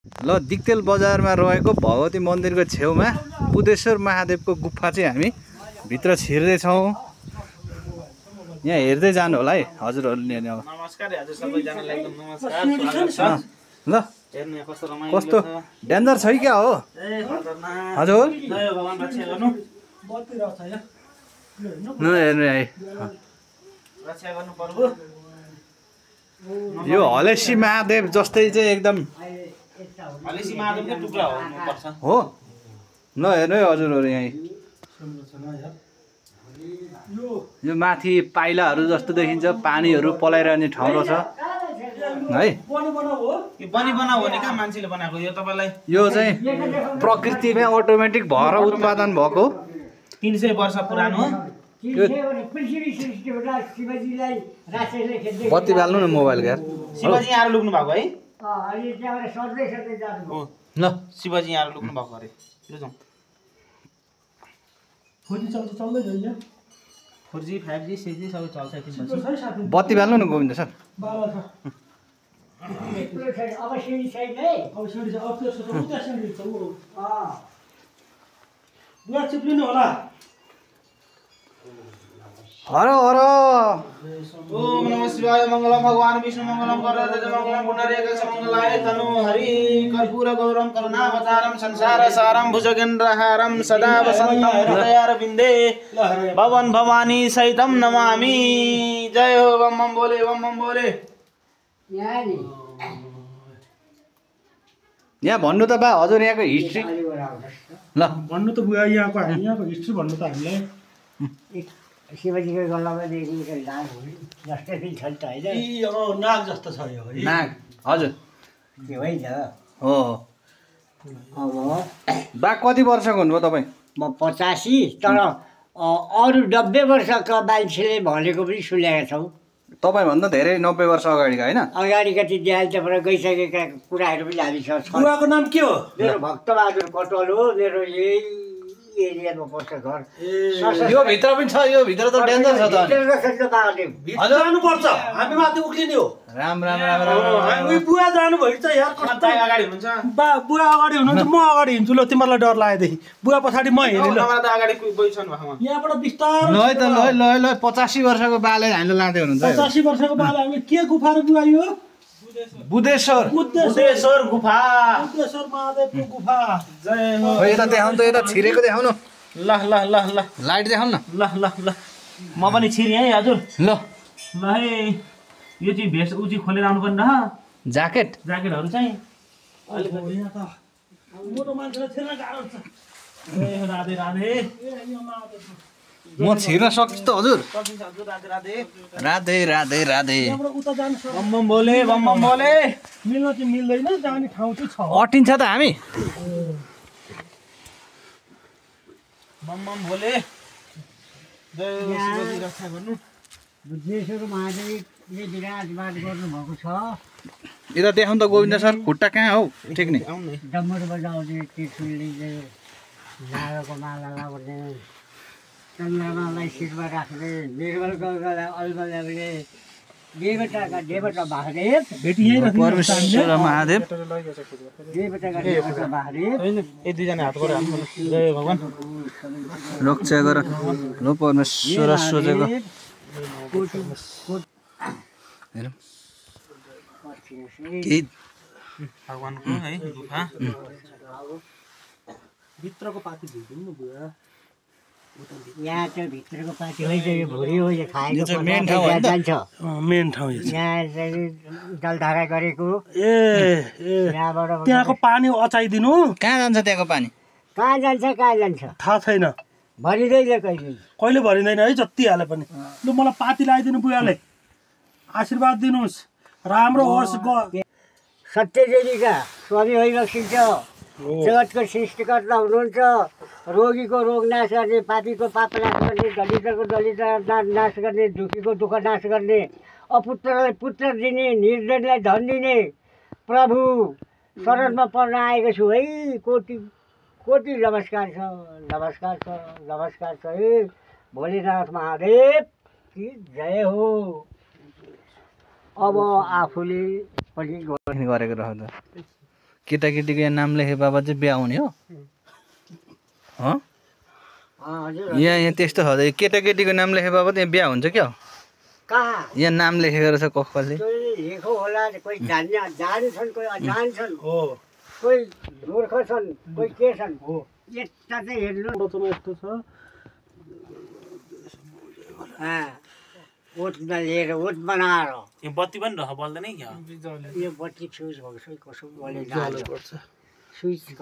ल दिक्तेल बजारमा रहेको भगवती मन्दिरको छेउमा बुद्धेश्वर महादेवको गुफा चाहिँ हामी भित्र छिर्दैछौँ। यहाँ हेर्दै जानु होला है हजुरहरूले। नमस्कार हजुर सबैजनालाई एकदम नमस्कार स्वागत छ। ल हेर्नु कस्तो रमाइलो कस्तो डेन्जर छ क्या हो हजुर? जय भगवान रक्षा गर्नु। हेर्नु है रक्षा गर्नु प्रभु। यो हलेसी महादेव जस्तै चाहिँ एकदम हलेसी महादेवको टुक्रा हुनुपर्छ हो। ल हेर्नु है हजुरहरू यहीँ यो माथि पाइलाहरू जस्तो देखिन्छ, पानीहरू पलाइरहने ठाउँ रहेछ है। यो बनी बनाऊ भने कहाँ मान्छेले बनाएको यो तपाईँलाई? यो चाहिँ प्रकृतिमै अटोमेटिक भएर उत्पादन भएको 300 वर्ष पुरानो। बत्ती बाल्नु न मोबाइल यार। शिवजी यहाँ लुक्नु भएको है? ल शिवजी यहाँ लुक्नु भएको अरे। ल जाउँ। 4G 5G 6G सबै चल्छ एकछिनपछि। बत्ती बाल्नु न गोविन्द सर। हर हर ओम नमः शिवाय। मंगलम भगवान विष्णु मंगलम गरुडध्वज मंगलम पुंडरीकाक्ष मंगलाय तनु हरि कर्पूर गौरम करुणावतारम संसार सारम भुजगेन्द्रहारम सदा वसंतम हृदयारविंदे भवन भवानी सहितम नमामि। जय हो बम बम बोले बम बम बोले। यहाँ भन्नु त बा हजुर यहाँको हिस्ट्री। ल भन्नु त बुवा यहाँको हिस्ट्री भन्नु त हामीलाई। शिवजीको गल्लामा जस्तै छ नि त होइन? नाग जस्तो छ यो नाग हजुर त्यो है त हो। अब बा कति वर्षको हुनुभयो तपाईँ? म 85, तर अरू 90 वर्षका मान्छेले भनेको पनि सुनेका छौँ। तपाईँभन्दा धेरै 90 वर्ष अगाडिका होइन? अगाडिका ती देहान्तबाट गइसकेका कुराहरू पनि हामीसँग छन्। बुवाको नाम के हो? मेरो भक्तबहादुर कटवाल हो। मेरो यही एरियामा पर्छ घर। यो भित्र पनि छ, यो भित्र त डेन्जर छ त। जानुपर्छ, हामी माथि उक्लिने हो। राम राम राम राम। हामी बुवा जानु भइन्छ यार। कता अगाडि हुनुहुन्छ? बुवा अगाडि हुनुहुन्छ, म अगाडि हिँड्छु। ल तिमीलाई डर लागेदेखि बुवा पछाडि म हिँडेँ। ल त अगाडि गइछन् भएको यहाँबाट बिस्तार ल त ल 85 वर्षको बाले हामीले लाँदै हुनुहुन्छ। 85 वर्षको बाले हामी के गुफा र बुवा यो? बुद्धेश्वर गुफा। बुद्धेश्वर महादेवको गुफा। जय हो। यता देखाउनु त, यता छिरेको देखाउनु। ल ल ल ल लाइट देखाउनु न। ल ल ल म पनि छिरेँ है हजुर। ल ल है यो चाहिँ भेस्ट उ चाहिँ खोलेर आउनु पर्ने र ज्याकेट ज्याकेटहरू चाहिँ यहाँ त मोटो मान्छेलाई छिर्न गाह्रो छ। ए राधे राधे। म छिर्न सक्छु त हजुर? सकिन्छ हजुर। राधे राधे राधे राधे राधे। त्यहाँबाट उता जानु सक्छ। बम बम बोले बम बम बोले। मिल्न चाहिँ मिल्दैन, जाने ठाउँ चाहिँ छ। अटिन्छ त हामी। बम बम बोले। जय हो शिवजी रक्षा गर्नु। बुद्धेश्वर महादेवले विराजमान गर्नुभएको छ। यता देखाउनु त गोविन्द सर, खुट्टा कहाँ हौ ठिक्ने? डम्बर बजाउने, त्रिशुलले नागको माला लगाउने, चन्द्रमालाई शिरमा राख्ने, निर्मल गङ्गालाई अल्मा ल्याउने देवता महादेव। परमेश्वर महादेव। देवताका देवता महादेव। ए दुईजना हात गरेर हाल्नु। जय भगवान रक्षा गर लो परमेश्वर सोचेको। हेरौँ केही भगवानको है गुफा। भित्रको पाती भिडिदिनु न बुवा। यहाँ चाहिँ भित्रको पार्टी होइन, यो भुरी हो, यो खाएको मेन ठाउँ हो नि त? जान्छ। मेन ठाउँ यो। यहाँ चाहिँ जलधारा गरेको। यहाँबाट त्यहाँको पानी अचाइदिनु। कहाँ जान्छ त्यहाँको पानी? कहाँ जान्छ थाहा छैन, भरिँदैन कहिले भरिँदैन है जति हाले पनि। लु मलाई पाती लगाइदिनु बुवाले, आशीर्वाद दिनुहोस्, राम्रो होस्। सत्यदेवीका स्वामी भइबक्सिन्छ। जगतको सृष्टिकर्ता हुनुहुन्छ। रोगीको रोग नाश गर्ने, पापीको पाप नाश गर्ने, दलितको दलित नाश गर्ने, दुखीको दुःख नाश गर्ने, अपुत्रलाई पुत्र दिने, निर्धनलाई धन दिने प्रभु शरणमा पर्न आएको छु है। कोटि कोटि नमस्कार छ, नमस्कार छ, नमस्कार छ है भोलेनाथ महादेव की जय हो। अब आफूले पनि गरेको रहँदा केटाकेटीको यहाँ नाम लेखे बापत चाहिँ बिहा हुने हो हँ हजुर यहाँ त्यस्तो छ केटाकेटीको नाम लेखे बापत यहाँ बिहा हुन्छ क्या कहाँ यहाँ नाम लेखेको रहेछ कसले कोही लेखो होला कोही जान्छन् कोही अजान्छन् हो कोही मूर्ख छन् कोही के छन् हो यता चाहिँ हेर्नु यस्तो छ ओतमा लिएर ओत बनाएर यो बत्ती पनि रह बल्दैन क्या यो बत्ती फ्युज भएको छ कसो स्विच